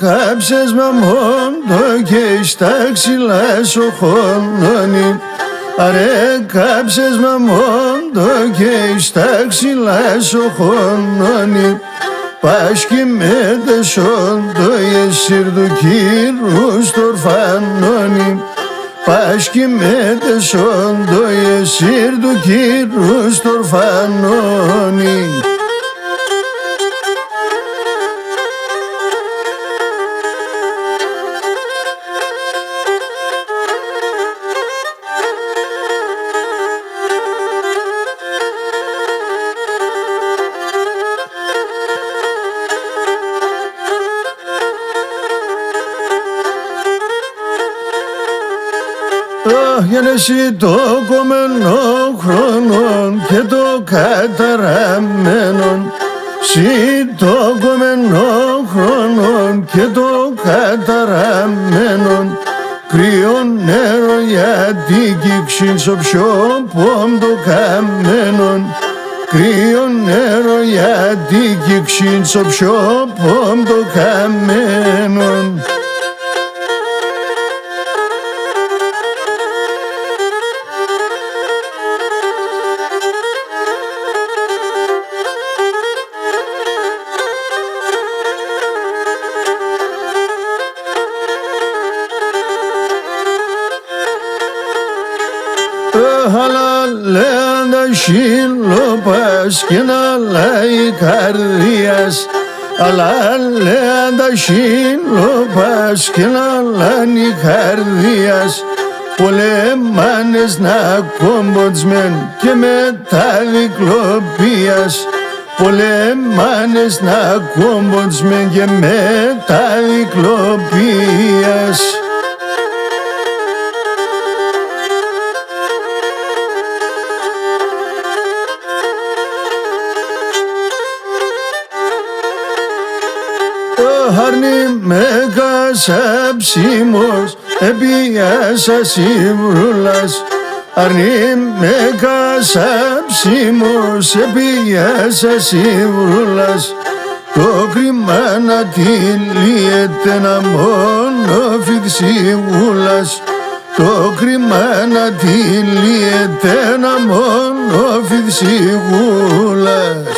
κάψες με μόντο και στα ξυλά σου χώνωνει. Αρε κάψες με μόντο και στα ξυλά σου χώνωνει. Πάσχει με τεσόντο εσύρ του κύρου στορφάνωνει. Πάσχει με τεσόντο εσύρ του κύρου στορφάνωνει. Για εσύ το κομμένο χρόνο και το καταραμένο, συ το κομμένο χρόνο και το καταραμένο, κρύο νερό γιατί κύξινσο πιο πόντο καμένον, κρύο νερό γιατί κύξινσο πιο πόντο καμένον. Αλλά λέαντα σύλλοπας και να λέει καρδίας, αλλά λέαντα σύλλοπας και να λέει καρδίας, πολεμάνες να κομποτσμέν και μετά δικλοπίας, πολεμάνες να κομποτσμέν και μετά δικλοπίας. Αρνή με κασαψίμος επίασα σύμβρουλας, αρνή με κασαψίμος επίασα σύμβρουλας, το κρίμα να τυλίεται να μόνο φιξιβούλας, το κρίμα να τυλίεται να μόνο φιξιβούλας.